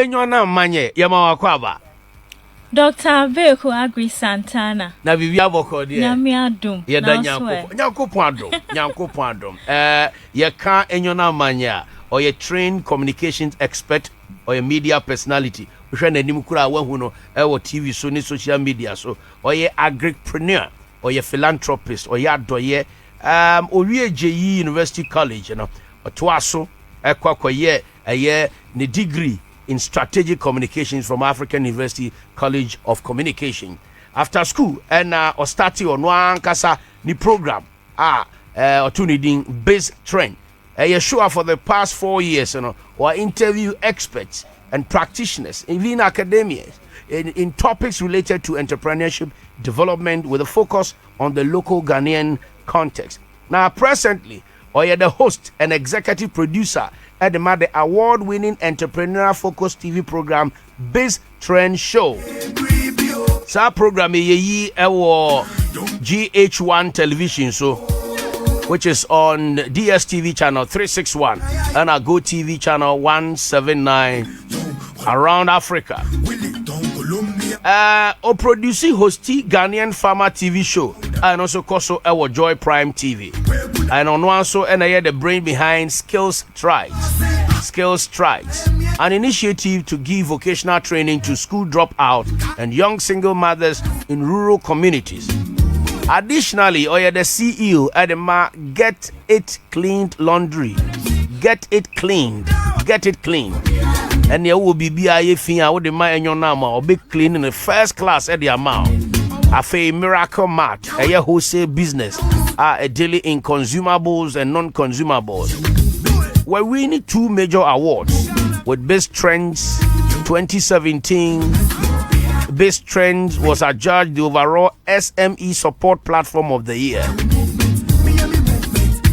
Enyonam Manye, Yama Kwaba. Dr. Abeiku Agri Santana. Na Vivia Boko, dear. Nyamiadum. Yanko Pando. You can't Enyonam Manye, or a trained communications expert, or a media personality. We should name Kura Wahuno, or TV, so social media, so, or a agripreneur, or a philanthropist, or ya doye, or JE University College, you know, or Twaso, a year, the degree in strategic communications from African University College of Communication. After school, and or starting on one kasa ni program, or two needing base trend. Sure for the past 4 years, you know, or interview experts and practitioners in academia in topics related to entrepreneurship development with a focus on the local Ghanaian context. Now, presently, you're the host and executive producer at the award-winning entrepreneur-focused TV program Biz Trend Show. Sa program is GH1 television, so which is on DSTV channel 361 and a Go TV channel 179 around Africa. Or producing hosty Ghanaian Farmer TV show and also our Joy Prime TV. And on one so and I had the brain behind Skills Strides, an initiative to give vocational training to school dropout and young single mothers in rural communities. Additionally, the CEO at the Get It Cleaned Laundry. Get it cleaned. And there will be BIA Fia with the Enyonam or big clean in the first class at the amount. A Miracle Mart, a wholesale business, a daily in consumables and non-consumables. We're winning 2 major awards with Best Trends 2017. Best Trends was adjudged the overall SME support platform of the year.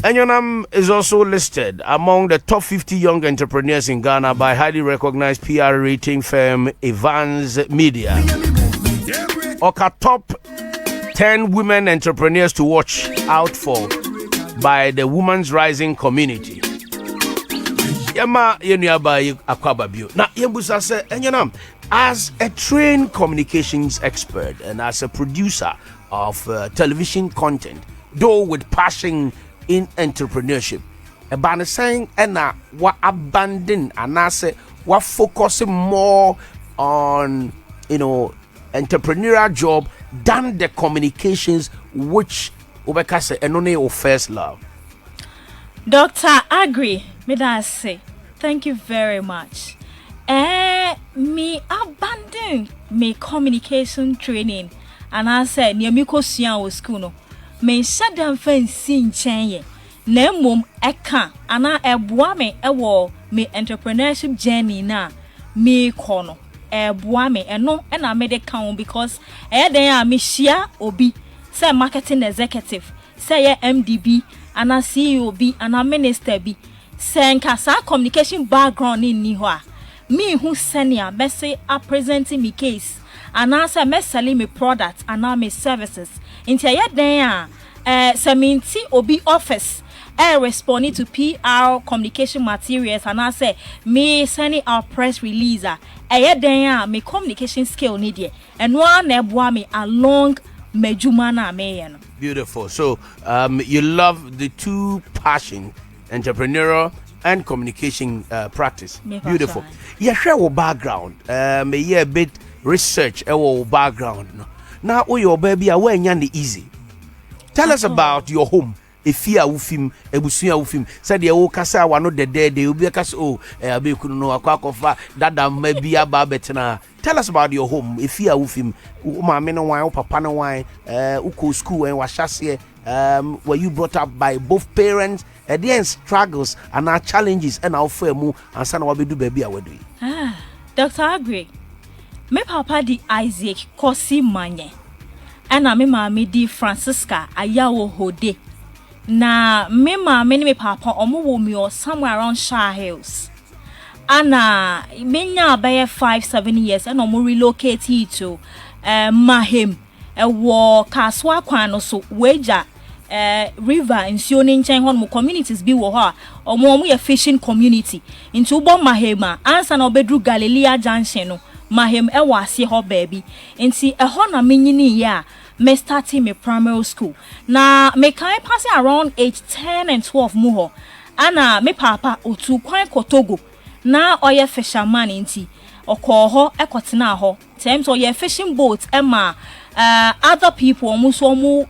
Enyonam is also listed among the top 50 young entrepreneurs in Ghana by highly recognized PR rating firm Evans Media. Oka top 10 women entrepreneurs to watch out for by the Women's Rising community. Yama yenuaba akwababio. Na yembusa se Enyonam, as a trained communications expert and as a producer of television content, though with passion in entrepreneurship, about saying wa abandon and I say wa focusing more on entrepreneurial job than the communications which Obeka say enone your first love. Dr. Agri, may I say thank you very much. Me abandon me communication training and I said near me kosia school no. Me shut down fancy nchen na mum eka ana eboa me ewo me entrepreneurship journey na me kono eboa me eno na me de kan because den a me share obi say marketing executive say MDB ana CEO bi ana minister bi say nka sa communication background ni ho a me hu senior me say a presenting me case ana say me selling me products ana me services into den seminti obi office responding to PR communication materials and I say me sending our press release den me communication skill need there and one eboa me along mejuma na me. Beautiful. So you love the two passion, entrepreneurial and communication practice. Beautiful. Yeah, share your background. Me yeah a bit research our background. Now your baby are when easy. Tell us about your home. If you are ufim, ebusuya ufim. Said the old kasa wano de dead. They will be a kas Abeiku no akwakofa dada maybe a babetna. Tell us about your home. If you are ufim, mama no wine, papa no wine, uko school and washasiye. Were you brought up by both parents? There struggles and our challenges and our firm and son what we do baby are doing. Dr. Agri, me papa di Isaac Kosi Manye. And me mama di Francisca Ayawo Hode. Na me mama ni me papa omo wo me or somewhere around Shah Hills. Ana me nya be 5-7 years and omo relocate to Mahim. Wo kaswa kwan no so weja river nsuo ni nchen ho mo communities bi wo ho omo ye fishing community into Ubo Mahema ansa na obedru Galilea Junction no Mahem e wase ho baby nti ho na menyini ya me starting me primary school na me kan pass around age 10 and 12 mu ho ana me papa otu kwan kotogo na oye fisherman nti okọ ho ekotena ho times oye fishing boat ema other people almost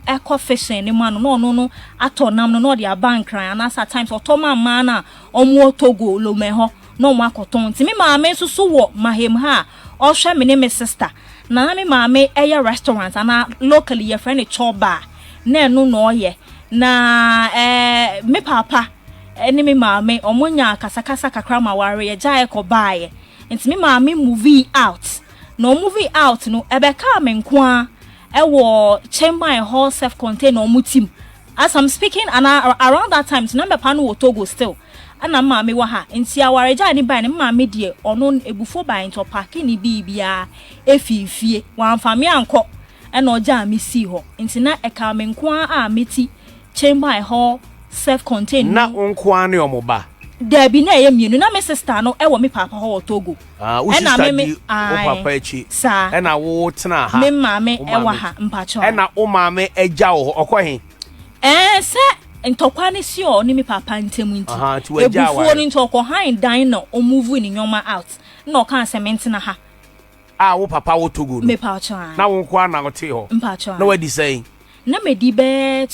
eco fishing ni man no atonam no dia bank ran and at times otoma man omo togo lo me ho no mo akoton ti me maame susu wo mahem ha o hwe me ne me sister na me maame eye restaurant ana locally your friend choba na no no ye na me papa eni me maame omonya kasakasa kakra ma ware ye jae ko baaye nti me maame movie out no movie out no ebeka me nko ewo chamber and hall self-contained omutim as I'm speaking and around that time number panu wo Togo still ana maame wa ha nti awareja ni ba ni maame die ono ebufo ba into park ni bibia efifie wan fami anko ena oja mi si ho nti na eka me nko a meti chamber and hall self-contained na nko ane omoba Debi na ye mienu na me sister no e wo me papa ho Togo. Wo sister di wo papa echi. E na wo tena ha. Me maame e wa ha mpacho. E na wo maame eja wo okwahin. Se ntokwa ne si o ni me papa ntemu nti. Ebufuo ni ntokwa han dan na o move ni nyoma out. Na o kan cement na ha. Wo papa wo Togo no. Me pacho. Na wo nko na wote ho. Mpacho. Na wadi say. Na me di be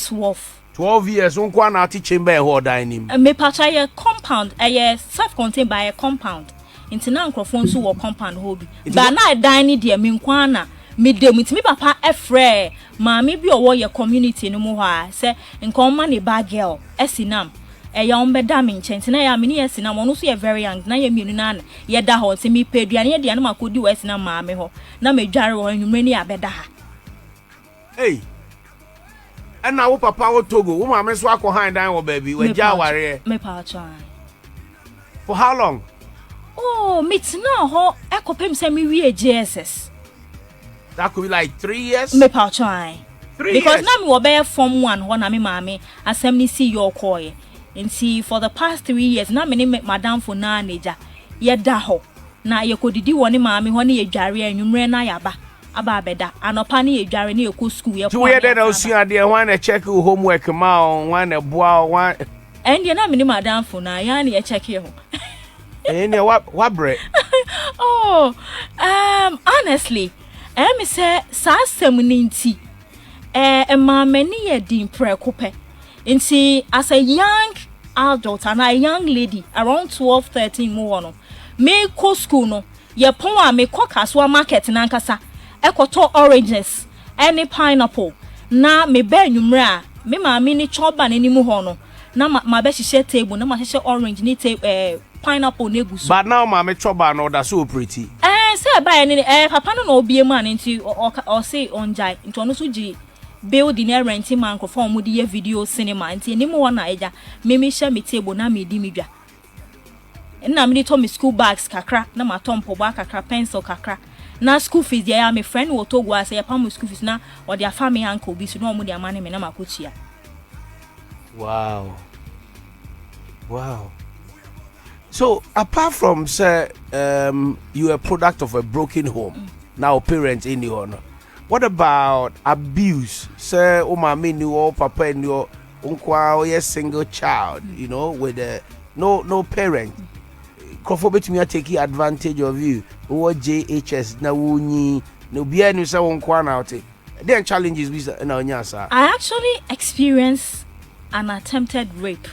12 years unko na ati chamber ho dining me pacha ye compound self-contained by a compound into na nkrofo nso wo compound ho bi ba na dining there me nkwa na me dem ntimi papa efre maami bi owo ye community no mu ho a se nkon ma ne ba girl esinam ya ombeda me nche ntina ya me ne esinam ono so ye very young na ye mienu na ye da ho nti me peduane ye de na makodi wo esinam maami ho na me dware wo nwumre ni abeda ha hey. And now papa wo Togo, wo mama so akohan dan wo baby, we ja ware. Me pa cha. For how long? Oh, me tina ho ekopem se me wie JSS. That could be like 3 years. Me pa cha. 3 because years. Now me wo be form 1 ho na me mama asem ni see your koye. Nti for the past 3 years na me ne madam for na neja. Ye da ho. Na ye kodidi wo ne mama ho ne ye dware anwumre na yaba. Aba beda anopa ne edware ne ekɔ school ye po. You dey na osua de wan na check homework ma on wan na boa wan. And na me ni madam for na ya na check here ho. Ne what bre? Oh, honestly, me say sa asem ni nti ma mani ye din prekope. Nti as a young adult and a young lady around 12-13 mo no. Me ko school no, ye pon a me ko kaswa market na nkasa. Ekoto oranges, any pineapple. Na me be nwumre a me maami ni choba na nimu ho no. Na ma be hihye table na ma hihye orange ni pineapple na eguso. But now maami choba no da so pretty. Say ba ni papa no na obie man nti o say onjai. Nti ono so gi building na rent man ko form di ye video cinema nti nimu ho na eja. Me hye me table na me di me dwa. Na me to me school bags kakra na ma tompo ba kakra pencil kakra. Na school fees there my friend wo Togo say ya pam school fees na or their family uncle bi so no mo dia mane me na makochia. Wow. So apart from say you are a product of a broken home, now parents in the honor. What about abuse? Say o mama ni o papa ni o unkwa o single child, you know, with no parent. Crofobet me take advantage of you. What JHS na wuni no bia ni say won kwa na ote. There challenges we na onya sa. I actually experienced an attempted rape.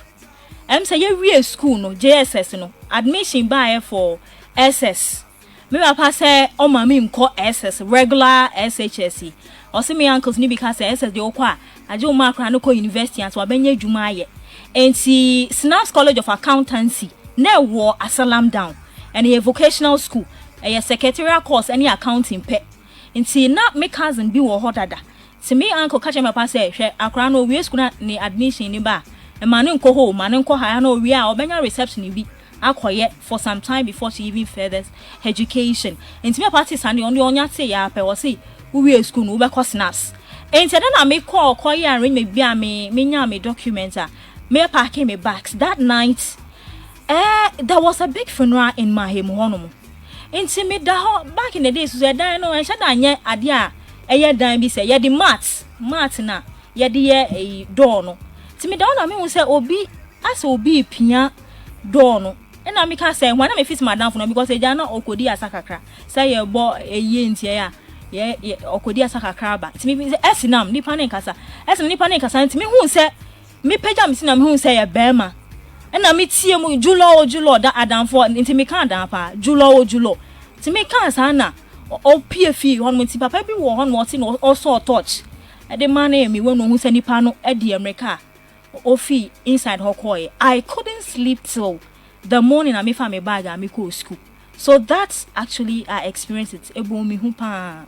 Say you school no JSS no admission buy for SS. Me papa say o mama nko SS regular SHSE. O say me uncles ni because SS dey okwa aje o ma akra no ko university and so abenya dwuma aye. Enti Snaps College of Accountancy na wo asalam down and a vocational school a secretarial course any accounting pe nti na me cousin bi wo hodada ti me uncle catch me papa say hwe akra no we school na ni admission ni ba e ma ne nko ho ma ne nko ha na we a obenya reception bi akoye for some time before she even further education nti me party sane on onya te ya pe wo say we school no we be Snaps nti na me call koye arrange me bia me nya me documents a me packing me bags that night there was a big funeral in Mahim Honomo. Inti me da back in the days so dan no enhye da anye ade a eye dan bi se ye di mat na ye di ye door no. Ti me da na me hu se obi asa obi pia door no. E na me ka say wan na me fit madam for no because eja na okodi asakakra. Say ye bo eye ntie ya ye okodi asakakra ba. Ti me esinam nipa ne nkasa. Esin nipa ne nkasa nti me hu se me pagya me sinam hu se ye bema. Na me tie mu julo da adamfo nti me kan dan pa julo ti me kan sa na o pie fi hon mo ti papa bi wo hon mo ti no also touch e de man e me wonu hu se nipa no e de America o fi inside hokoy. I couldn't sleep till the morning. I me fa me bag and me go school. So that's actually I experienced it e bo me hu pa.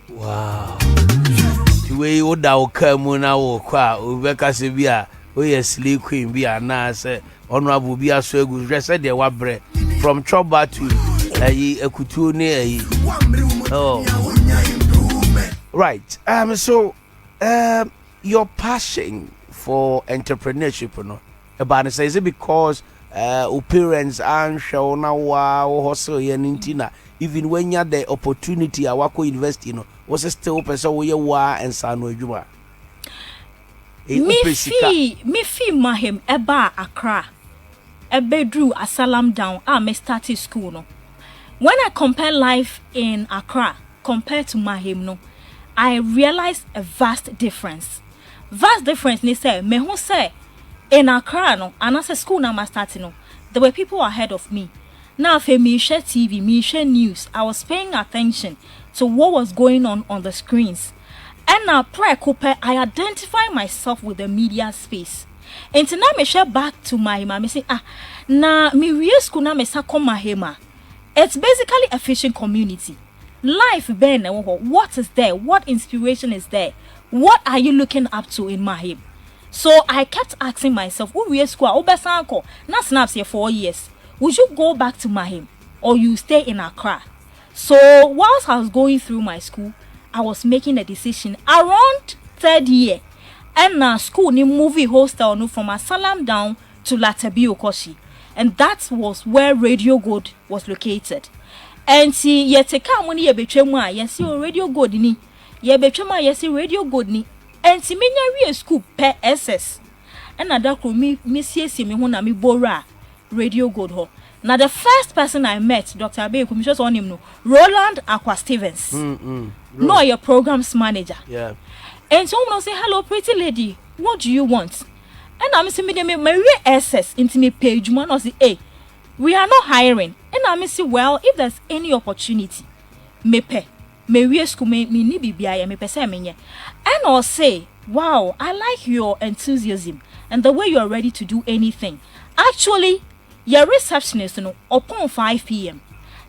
Wow. The way o da o ka mu na wo kwa o be ka se bi a o yes slay queen bi ana say honorable bi aso egu hwe de wa bre from Choba to ekutuo ne oh right. So your passion for entrepreneurship no about say is it because parents and show na wa hustle ye ntina even when you the opportunity awako invest was still person we wa and sanu adwuma me fi Mahim eba Accra ebedru asalam down me started school no. When I compare life in Accra compared to Mahim no, I realized a vast difference ni say me hu say in Accra no and as a school na starting no there were people ahead of me. Now for me share TV, me share news, I was paying attention to what was going on the screens. And now, I identify myself with the media space. And now, me share back to my mama. Say, na me real school na me sa come Mahima. It's basically a fishing community. Life, Ben, what is there? What inspiration is there? What are you looking up to in Mahim? So I kept asking myself, who real school? Obesanko, na snaps here 4 years. Would you go back to Mahim or you stay in Accra? So whilst I was going through my school, I was making a decision around third year. And now school ni movie hostel no from Asalam down to Latabi Okoshi. And that was where Radio Gold was located. And see yet come when ye betray moi, yes, you Radio Gold ni. Ye betray my yes, Radio Gold ni. And see me real school per SS. And na da me yes me hona me bora Radio Gold ho. Now the first person I met, Dr. Abeiku, me just on him no, Roland Aqua Stevens. No, your programs manager. Yeah. And someone will say, hello, pretty lady, what do you want? And I'm saying, my real SS into me page, man, or say, hey, we are not hiring. And I'm saying, well, if there's any opportunity, me real school me ni BBI, me pay me. And I'll say, wow, I like your enthusiasm and the way you are ready to do anything. Actually, your receptionist no upon 5 p.m.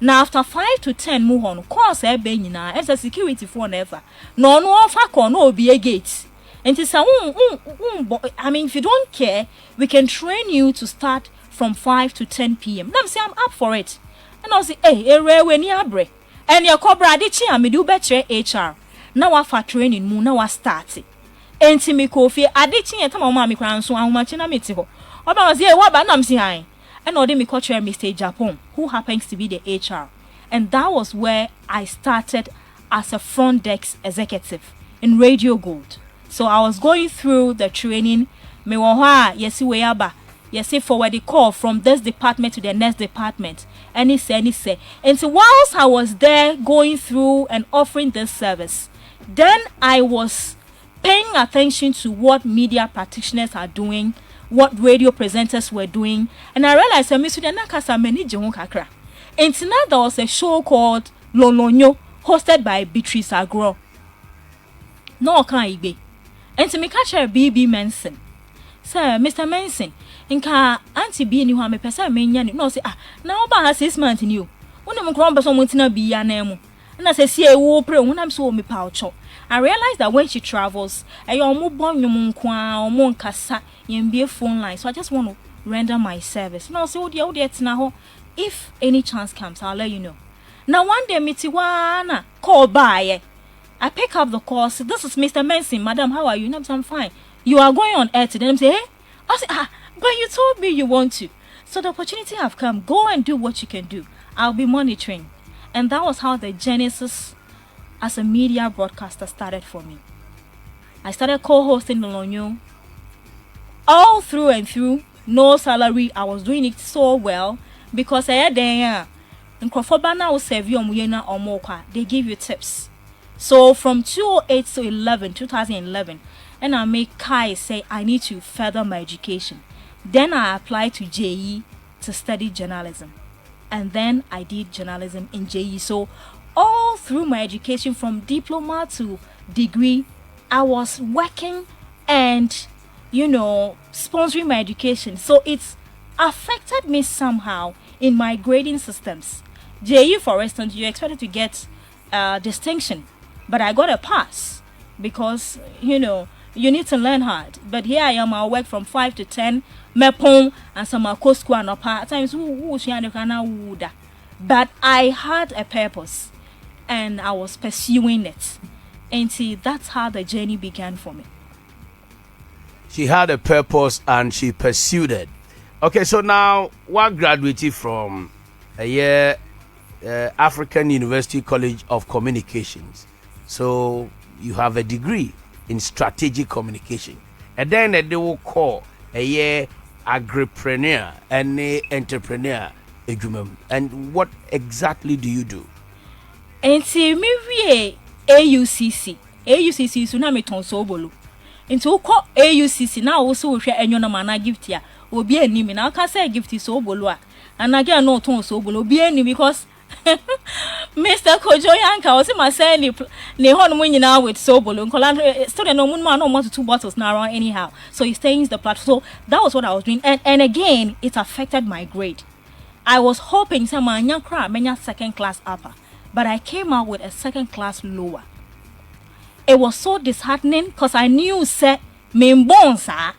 Now after 5 to 10 move on course as a security for never. No offer no be a gate. And it's I mean if you don't care, we can train you to start from 5 to 10 p.m. Now I'm saying I'm up for it. And I'll say, hey, when you are and your cobra did I me do better HR. Now after training mu now I start. And me coffee I did at my mommy crown so how much in a meeting. I was here what but I'm saying. And order me culture Mr. Japan, who happens to be the HR. And that was where I started as a front desk executive in Radio Gold. So I was going through the training. Me yes forward the call from this department to the next department. And he said. And so whilst I was there going through and offering this service, then I was paying attention to what media practitioners are doing, what radio presenters were doing, and I realized that Mr. Nakasa many kakra. And tonight there was a show called Lolonyo, hosted by Beatrice Agro. No can be. And to me catch a BB Manson. Sir, Mr. Manson, in car Auntie B knew how me person mean no say now about 6 months in you. When I'm grown person wanting to be your name. And I say see a war pray when I'm so me pouch. I realized that when she travels, I almost born your monkwa or monkasa in be a phone line. So I just want to render my service. No, so dear now. If any chance comes, I'll let you know. Now one day Mitiwana call by. I pick up the call. So this is Mr. Manson, Madam. How are you? No, I'm fine. You are going on air today. I'm saying, hey? I say, but you told me you want to. So the opportunity have come. Go and do what you can do. I'll be monitoring. And that was how the genesis as a media broadcaster started for me. I started co-hosting the Lonyo. All through and through, no salary. I was doing it so well because I had there. They give you tips. So from 2008 to 2011, and I make Kai say I need to further my education. Then I applied to JE to study journalism. And then I did journalism in JE. So all through my education from diploma to degree, I was working and, sponsoring my education. So it's affected me somehow in my grading systems. JE, for instance, you expected to get distinction, but I got a pass because, you need to learn hard. But here I am, I work from 5 to 10, mepon, and some school and at times, but I had a purpose and I was pursuing it. And see, that's how the journey began for me. She had a purpose and she pursued it. Okay, so now, what graduated from African University College of Communications. So you have a degree in strategic communication. And then they will call agripreneur and entrepreneur. And what exactly do you do? And see, me AUCC so na me ton Sobolo. Into ko AUCC na also we hwe Enyonam Manye gift ya. Obi anim na ka say gift Sobolo a. And again no ton Sobolo obi anim because Mr. Kojo Yanka was my say ne hon mo nyina with Sobolo. Nkola student no mun man no want 2 bottles now around anyhow. So he stays the platform. So that was what I was doing. And again, it affected my grade. I was hoping say manya kra menya second class upper, but I came out with a second class lower. It was so disheartening because I knew say me bonsa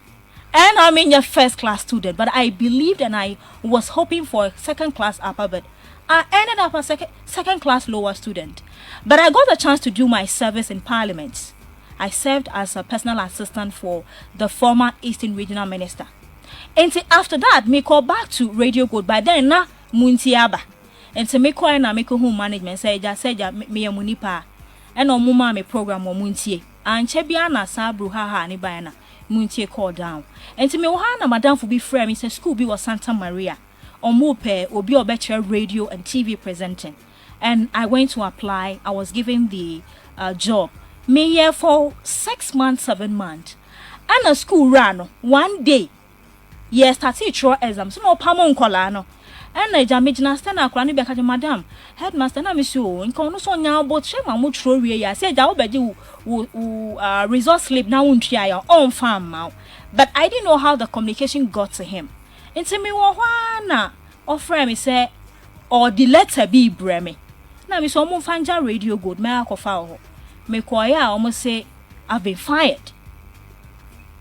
and I'm in your first class student, but I believed and I was hoping for a second class upper, but I ended up a second class lower student. But I got the chance to do my service in Parliament. I served as a personal assistant for the former Eastern Regional Minister. And after that, me call back to Radio Gold. By then, na muntiaba. And me call na me home management. Say me munipa. And on muma me program o muntie. And chebiana sabru ha ni bayana muntie call down. And me wahana madam for be free. Me say school be was Santa Maria. Omupe obi obetre radio and TV presenting. And I went to apply. I was given the job. Me here for 6 months, 7 months. And a school ran one day. Yes, started through exam. So no pamon kolano. And I jamijina stand up crani beka madam. Headmaster na misu. Inko no so nya about shema mu throw we ya. Say ja obedi result slip na untria ya on farm now. But I didn't know how the communication got to him. Into me na offer me say or the letter be breme. Na mi so mo fanja Radio Gold me akofa ho. Me koya almost say I've been fired.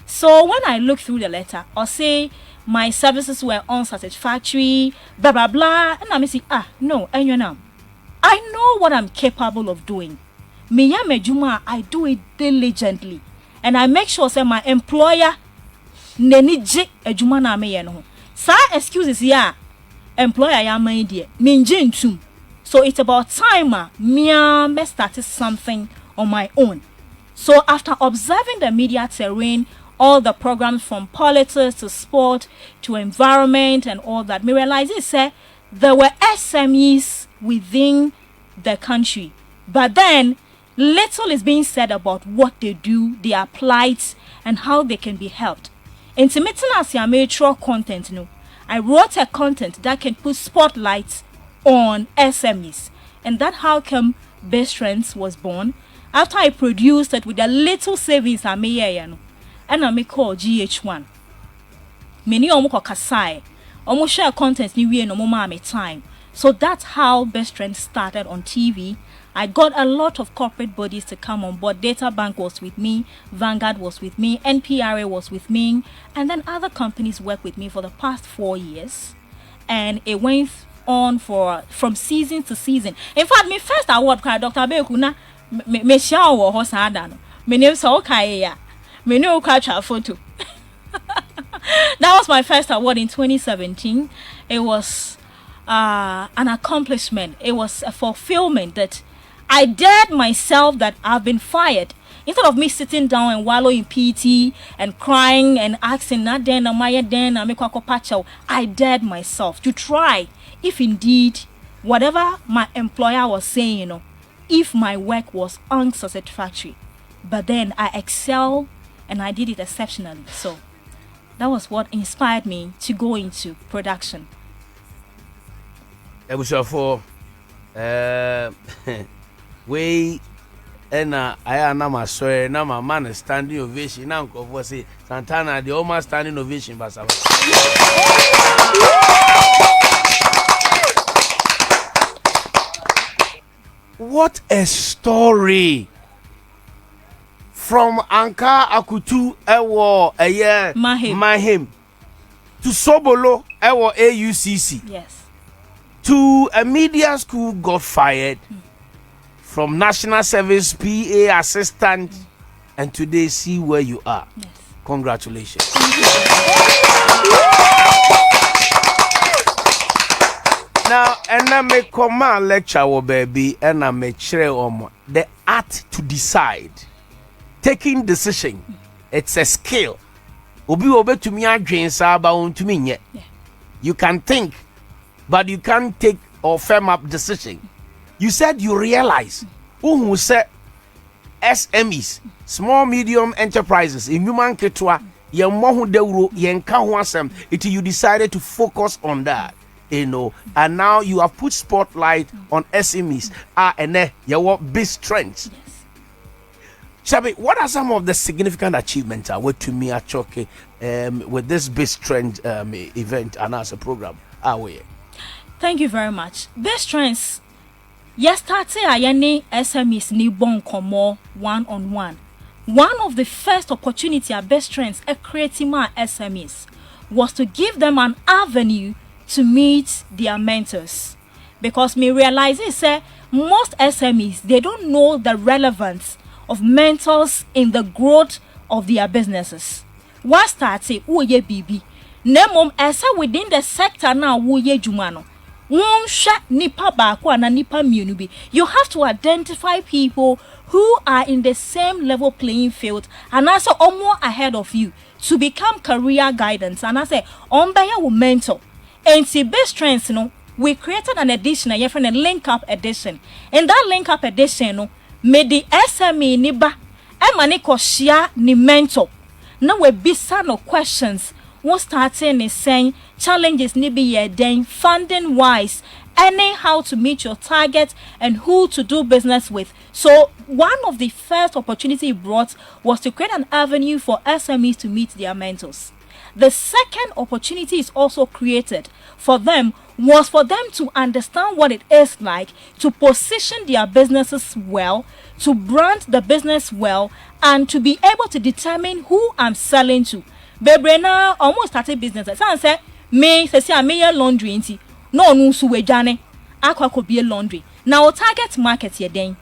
So when I look through the letter, or say my services were unsatisfactory, blah blah blah, and I say, no, Enyonam, I know what I'm capable of doing. Me ya mejuma, I do it diligently, and I make sure say my employer neni je ejuma na me yeno. Sa excuses ya employer ya my dear, minje ntum. So it's about time me started something on my own. So after observing the media terrain, all the programs from politics to sport to environment and all that, me realize it there were SMEs within the country. But then little is being said about what they do, their plights, and how they can be helped. Intermittent as your metro content, I wrote a content that can put spotlights on SMEs. And that how come Best Trends was born. After I produced it with a little savings I made, and I make call GH1. Many omo kasai, omo share content ni we no mama me time. So that's how Best Trend started on TV. I got a lot of corporate bodies to come on board. Data Bank was with me, Vanguard was with me, NPRA was with me, and then other companies worked with me for the past 4 years. And it went on from season to season. In fact, my first award cry Dr. Abeiku na me share wo ho sada no. Me name so kai ya. Me no catch a photo. That was my first award in 2017. It was an accomplishment. It was a fulfillment that I dared myself that I've been fired. Instead of me sitting down and wallow in pity and crying and asking, I dared myself to try if indeed whatever my employer was saying, if my work was unsatisfactory. But then I excelled and I did it exceptionally. So that was what inspired me to go into production. It was for we and I am not sorry. Now my man is standing ovation. Now go say Santana, the almost standing ovation. What a story! From Anka Akutu Ewo Mahim to Sobolo Ewo AUCC. Yes. To a media school got fired. From National Service PA assistant, and today see where you are. Yes. Congratulations. Now, and I make command lecture, baby, and I make share the art to decide, taking decision. It's a skill. Obi to me to me. You can think, but you can't take or firm up decision. You said you realize who said SMEs, small medium enterprises in human ketwa, you decided to focus on that, and now you have put spotlight on SMEs. And your big strengths. Yes. Shabi, what are some of the significant achievements what to me at Choke with this big strength event and as a program? Thank you very much. Best strengths. Yesterday, I SMEs ni bon komo one-on-one. One of the first opportunity at Best Trends creating my SMEs was to give them an avenue to meet their mentors. Because me realize most SMEs, they don't know the relevance of mentors in the growth of their businesses. What started uye bibi. Nemom esa within the sector now uye jumano. You have to identify people who are in the same level playing field and also more ahead of you to become career guidance. And I say, will mentor. And see, Best Trends, we created an edition, a link up edition. In that link up edition, made the SME niba, emaniko share ni mentor. Now we bisa no questions. What starting is saying challenges need be then funding wise, and how to meet your target and who to do business with. So one of the first opportunity he brought was to create an avenue for SMEs to meet their mentors. The second opportunity is also created for them was for them to understand what it is like to position their businesses well, to brand the business well, and to be able to determine who I'm selling to. Bebrena almost started business. Someone said, "Me, say I may laundry inti. No, no, suwe jane. Aqua could be a laundry. Now target market here then.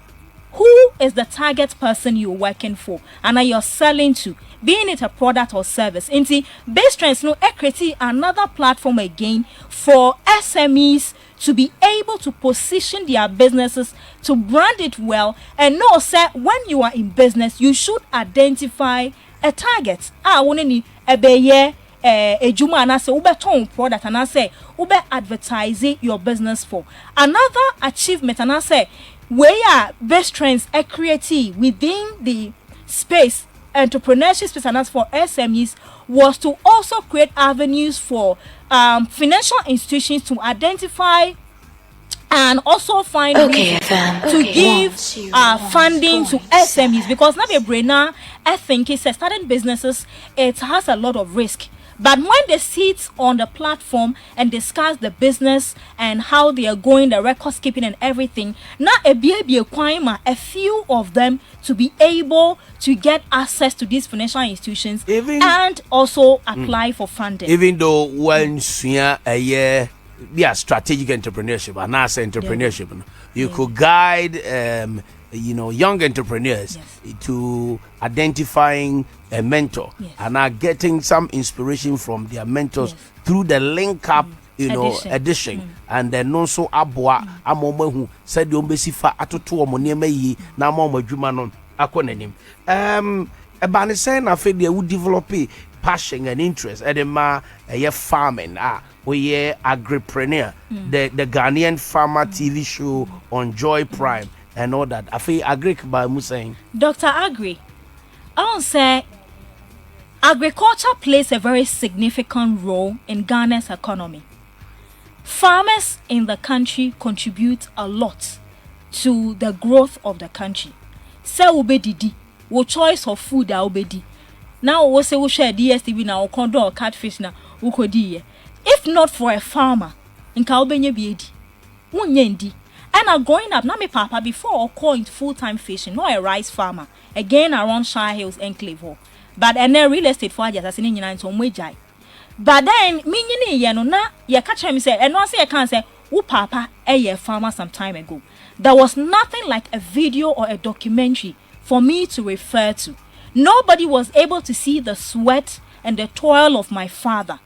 Who is the target person you're working for and are you selling to? Being it a product or service. Inti Best Trends create another platform again for SMEs to be able to position their businesses, to brand it well, and know say when you are in business, you should identify a target. Won't ebeye ejuma and I say ube ton product and I say ube advertising your business for. Another achievement and I say where Best Trends are creative within the space entrepreneurship space and as for SMEs was to also create avenues for financial institutions to identify and also find ways to give funding to SMEs, because now a brainer, I think it's starting businesses, it has a lot of risk. But when they sit on the platform and discuss the business and how they are going, the records keeping and everything, now a few of them to be able to get access to these financial institutions and also apply for funding. Even though when a year strategic entrepreneurship and as entrepreneurship. You could guide young entrepreneurs to identifying a mentor and are getting some inspiration from their mentors through the link up addition and then also aboa amoma hu said the ombesifa atoto omo niema yi na amoma dwuma no akonanim ebane say na fe de would develop passion and interest edema farming we agripreneur the Ghanaian Farmer TV show on Joy Prime and all that. I feel agree by Musain. Dr. Agri, I want to say agriculture plays a very significant role in Ghana's economy. Farmers in the country contribute a lot to the growth of the country. Say ubedidi, wo choice of food a ubedi. Now we say we share DSTV now or condor or catfish na ukodi. If not for a farmer, in Kaubenye biedi, unyendi. And I'm growing up, now my papa before going full-time fishing, not a rice farmer. Again around Shire Hills Enclave. But and then real estate for just as in United. But then meaning na ya catch him say and once I can say papa a farmer some time ago. There was nothing like a video or a documentary for me to refer to. Nobody was able to see the sweat and the toil of my father.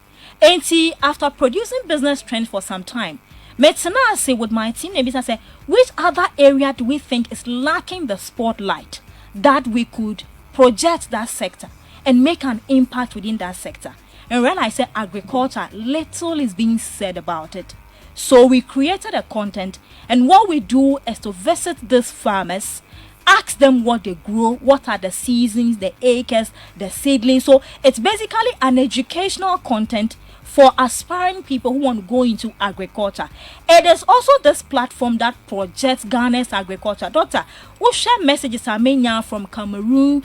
And see, after producing business trends for some time, Metana say with my team, maybe I say, which other area do we think is lacking the spotlight that we could project that sector and make an impact within that sector? And when I say agriculture, little is being said about it. So we created a content, and what we do is to visit these farmers, ask them what they grow, what are the seasons, the acres, the seedlings. So it's basically an educational content for aspiring people who want to go into agriculture. It is also this platform that projects Ghana's agriculture. Doctor, we share messages from Cameroon,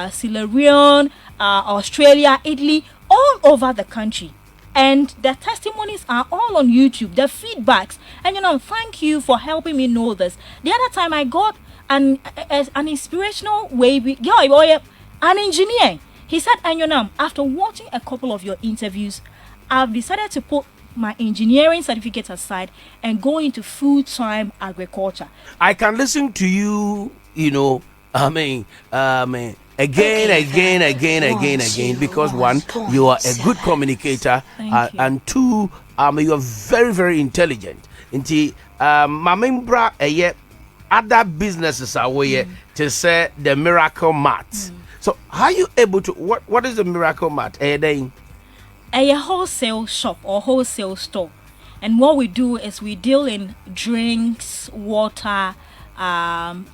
Sierra Leone, Australia, Italy, all over the country. And the testimonies are all on YouTube, the feedbacks. And thank you for helping me know this. The other time I got an inspirational way, an engineer. He said, Enyonam, after watching a couple of your interviews, I've decided to put my engineering certificate aside and go into full-time agriculture. I can listen to you, again, because one, you are a good communicator, and two, you are very, very intelligent. Inti, mamembra other businesses are where to say the miracle mat. So, how are you able to? What is the miracle mat? A wholesale shop or wholesale store, and what we do is we deal in drinks, water,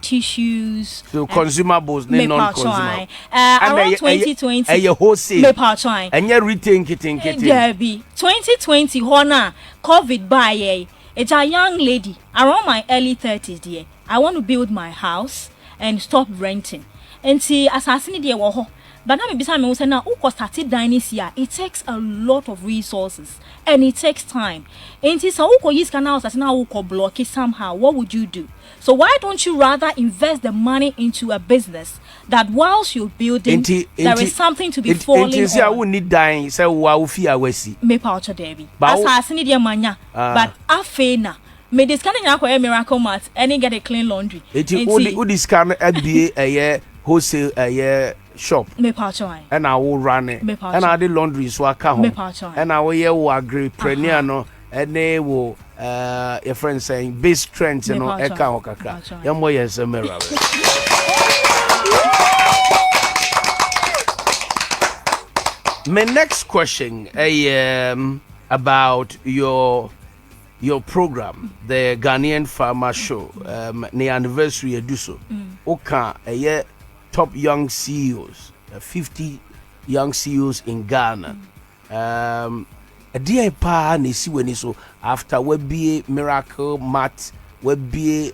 tissues, so consumables, non-consumables. Around 2020, a wholesale, and you're retaining kitting. There be 2020. Hona COVID by it's a young lady around my early 30s. Dear, I want to build my house and stop renting. And see, assassinate the war. But now, beside me, now, started dining here. It takes a lot of resources and it takes time. And so, block it somehow. What would you do? So, why don't you rather invest the money into a business that whilst you're building, there is something to be falling on? I would need dying. So, wow, fear we see. Me pouch Debbie. Assassinate the mania. But afena. Me this kind of miracle mat and get a clean laundry. It is this kind of be a wholesale a shop. Me patchoy. And I will run it. And I did laundry so I come. Me patchoy. And I will agree premier no and they will your friend saying base strength you know eka okaka. Yamo yes a mirror. My next question about your program, the Ghanaian Farmer Show, the anniversary eduso. Okay, top young CEOs, 50 young CEOs in Ghana. A dear pa ni si weni so after we be miracle mat, we be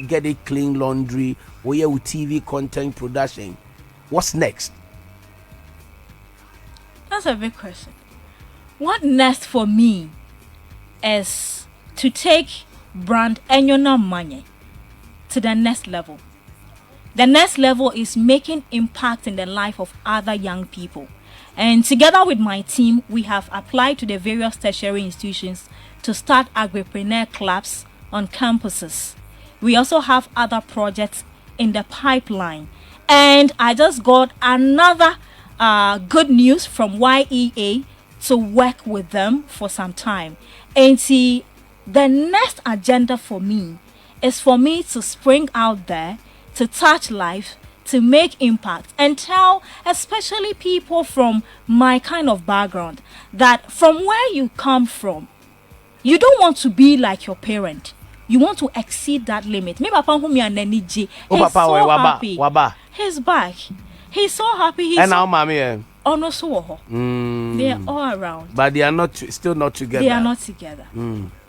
get it clean laundry, we with TV content production. What's next? That's a big question. What next for me is to take brand Enyonam Manye to the next level. The next level is making impact in the life of other young people. And together with my team, we have applied to the various tertiary institutions to start agripreneur clubs on campuses. We also have other projects in the pipeline. And I just got another good news from YEA to work with them for some time. And see, the next agenda for me is for me to spring out there, to touch life, to make impact, and tell especially people from my kind of background that from where you come from, you don't want to be like your parent. You want to exceed that limit. Me papa whom ya neniji. He's so happy. He's back. He's so happy. He's now mommy. Oh no, so they are all around. But they are not still not together. They are not together.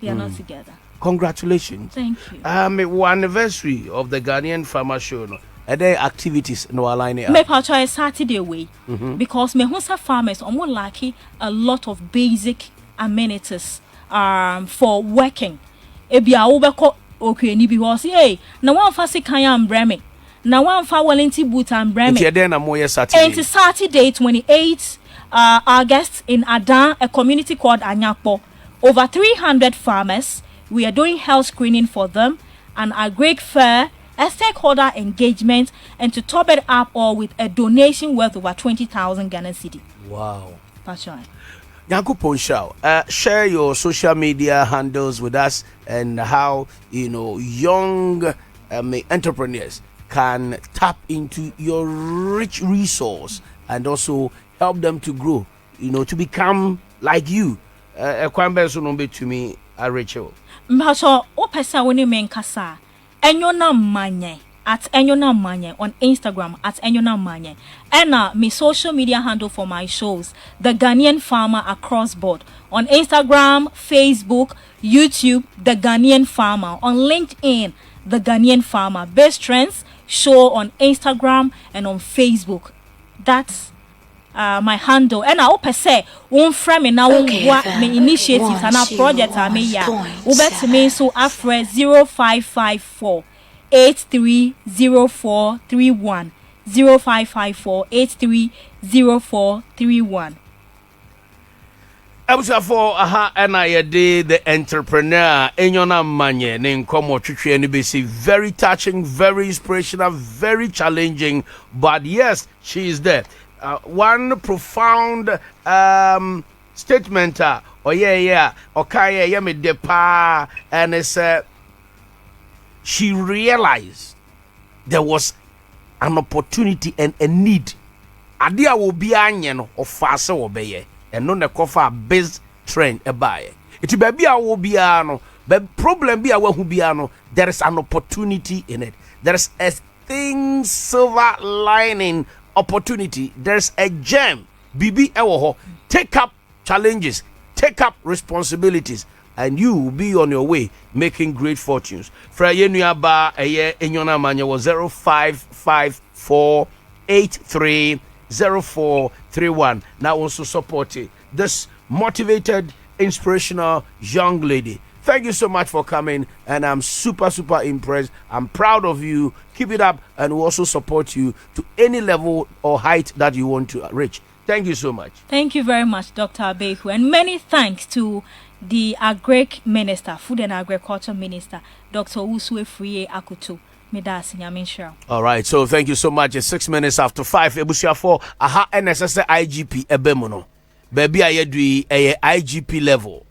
They are not together. Congratulations. Thank you. One anniversary of the Ghanaian Farmer show. No? Are there activities no align it? Me try Saturday way because me hunsa farmers are more lucky a lot of basic amenities for working. Ebia ubeko okweni because hey na one fa sikan am breme na one fa walenti boot am breme it's then na moye Saturday. And it's Saturday 28 August in Adan, a community called Anyakpo. Over 300 farmers. We are doing health screening for them, an agri fair, a stakeholder engagement, and to top it up all with a donation worth over 20,000 Ghana cedi. Wow. That's right. Yanko Ponshao, share your social media handles with us and how young entrepreneurs can tap into your rich resource and also help them to grow, to become like you. Kwambe so no be to me, Rachel. Mbacho o pesa woni menkasa. Enyonam Manye at Enyonam Manye on Instagram at Enyonam Manye. And my social media handle for my shows, The Ghanaian Farmer across board. On Instagram, Facebook, YouTube, The Ghanaian Farmer. On LinkedIn, The Ghanaian Farmer. Best Trends show on Instagram and on Facebook. That's my handle. And I hope say one frame now what me initiatives and our projects are me ya. Ubet me so afre 0554 830431 0554 830431. For and I did the entrepreneur Enyonam Manye name komo twetwe and be very touching, very inspirational, very challenging, but yes, she is there. One profound statement okay me depa, and it's she realized there was an opportunity and a need. Adia will be anyen of fast obey and non the cover based trend a buy. It be a will be ano, but problem be a who be ano. There is an opportunity in it. There is a thing silver lining opportunity. There's a gem. Bibi ewoho. Take up challenges. Take up responsibilities. And you will be on your way making great fortunes. Fra yenua ba eye Enyonam Manye was 0554 830431. Now also supporting this motivated, inspirational young lady. Thank you so much for coming, and I'm super impressed. I'm proud of you. Keep it up, and we'll also support you to any level or height that you want to reach. Thank you so much. Thank you very much, Dr. Abeiku, and many thanks to the Agric Minister, Food and Agriculture Minister, Dr. Usue Friye Akutu. All right, so thank you so much. It's 6 minutes after 5. Ebusia for NSS IGP Ebemono. Baby, I do a IGP level.